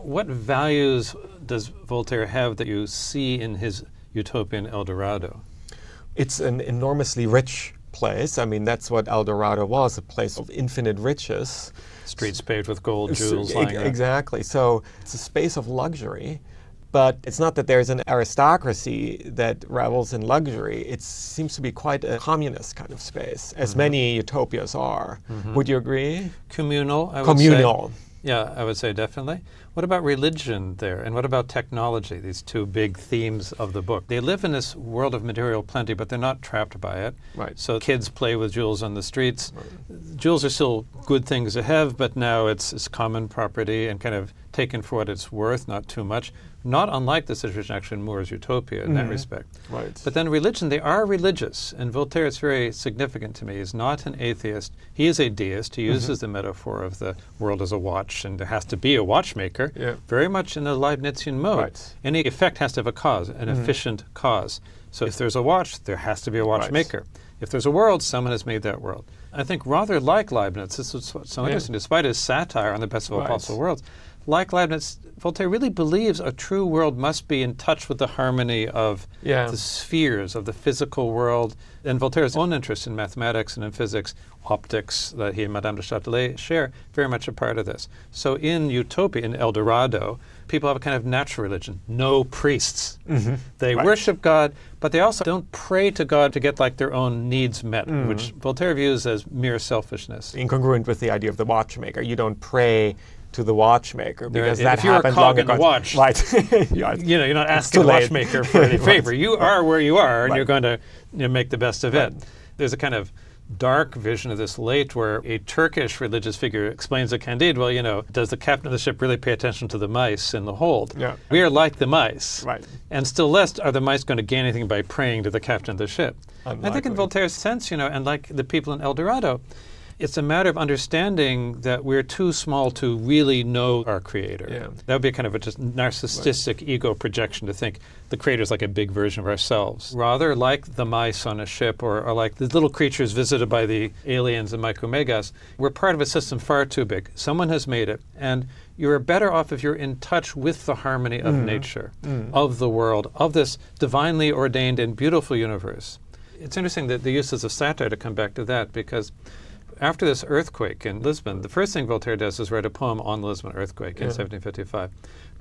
what values does Voltaire have that you see in his utopian El Dorado? It's an enormously rich place. I mean, that's what El Dorado was, a place of infinite riches. Streets paved with gold, jewels lying around. Exactly. So it's a space of luxury. But it's not that there's an aristocracy that revels in luxury. It seems to be quite a communist kind of space, as many utopias are. Would you agree? Communal, I would Communal. say. Yeah, I would say definitely. What about religion there? And what about technology, these two big themes of the book? They live in this world of material plenty, but they're not trapped by it. Right. So kids play with jewels on the streets. Right. Jewels are still good things to have, but now it's common property and kind of taken for what it's worth, not too much. Not unlike the situation actually in Moore's Utopia in that respect. Right. But then religion, they are religious. And Voltaire, it's very significant to me, is not an atheist. He is a deist. He uses the metaphor of the world as a watch, and there has to be a watchmaker, very much in the Leibnizian mode. Right. Any effect has to have a cause, an efficient cause. So if there's a watch, there has to be a watchmaker. Right. If there's a world, someone has made that world. I think rather like Leibniz, this is what's so interesting, despite his satire on the best of all possible worlds, like Leibniz, Voltaire really believes a true world must be in touch with the harmony of the spheres of the physical world. And Voltaire's own interest in mathematics and in physics, optics, that he and Madame de Châtelet share, very much a part of this. So in Utopia, in El Dorado, people have a kind of natural religion. No priests. They worship God, but they also don't pray to God to get like their own needs met, which Voltaire views as mere selfishness. Incongruent with the idea of the watchmaker. You don't pray to the watchmaker because that if you're happens a cog long in the ago. watch, you know, you're not asking the watchmaker for any favor. You are where you are, and you're going to make the best of it. There's a kind of dark vision of this late where a Turkish religious figure explains to Candide, well, you know, does the captain of the ship really pay attention to the mice in the hold? Yeah. We are like the mice. Right. And still less are the mice going to gain anything by praying to the captain of the ship. Unlikely. I think in Voltaire's sense, you know, and like the people in El Dorado, it's a matter of understanding that we're too small to really know our creator. Yeah. That would be kind of a just narcissistic ego projection to think the creator is like a big version of ourselves. Rather like the mice on a ship or like the little creatures visited by the aliens in Micromegas, we're part of a system far too big. Someone has made it, and you're better off if you're in touch with the harmony of nature, of the world, of this divinely ordained and beautiful universe. It's interesting that the uses of satire, to come back to that, because after this earthquake in Lisbon, the first thing Voltaire does is write a poem on the Lisbon earthquake in 1755,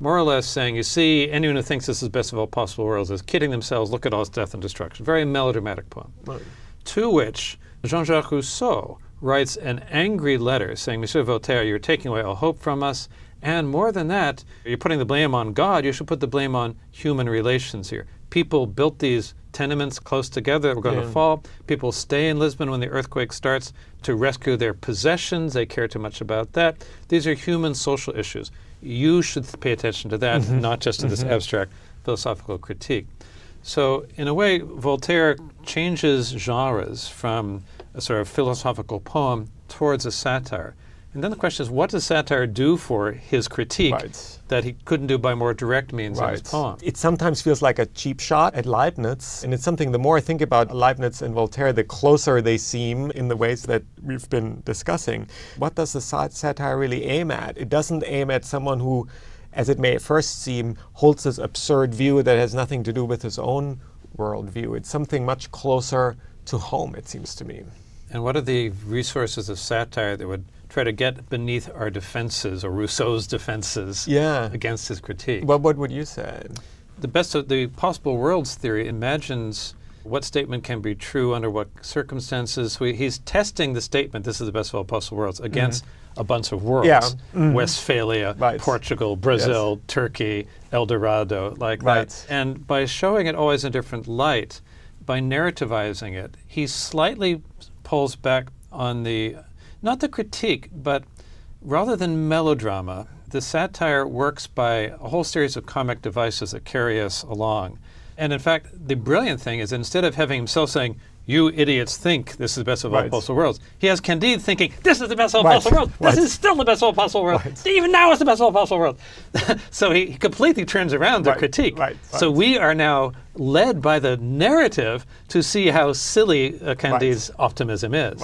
more or less saying, you see, anyone who thinks this is best of all possible worlds is kidding themselves, look at all its death and destruction. Very melodramatic poem. Right. To which Jean-Jacques Rousseau writes an angry letter saying, Monsieur Voltaire, you're taking away all hope from us, and more than that, you're putting the blame on God, you should put the blame on human relations here. People built these tenements close together that were going to fall. People stay in Lisbon when the earthquake starts to rescue their possessions. They care too much about that. These are human social issues. You should pay attention to that, not just to this abstract philosophical critique. So in a way, Voltaire changes genres from a sort of philosophical poem towards a satire. And then the question is, what does satire do for his critique that he couldn't do by more direct means in his poem? It sometimes feels like a cheap shot at Leibniz. And it's something, the more I think about Leibniz and Voltaire, the closer they seem in the ways that we've been discussing. What does the satire really aim at? It doesn't aim at someone who, as it may at first seem, holds this absurd view that has nothing to do with his own worldview. It's something much closer to home, it seems to me. And what are the resources of satire that would try to get beneath our defenses, or Rousseau's defenses, against his critique? Well, what would you say? The best of the possible worlds theory imagines what statement can be true under what circumstances. He's testing the statement, this is the best of all possible worlds, against a bunch of worlds. Westphalia, Portugal, Brazil, Turkey, El Dorado, like that. And by showing it always in a different light, by narrativizing it, he slightly pulls back on the, not the critique, but rather than melodrama, the satire works by a whole series of comic devices that carry us along. And in fact, the brilliant thing is, instead of having himself saying, you idiots think this is the best of all possible worlds, he has Candide thinking, this is the best of all possible worlds. This is still the best of all possible worlds. Even now it's the best of all possible worlds. So he completely turns around the critique. So we are now led by the narrative to see how silly Candide's optimism is.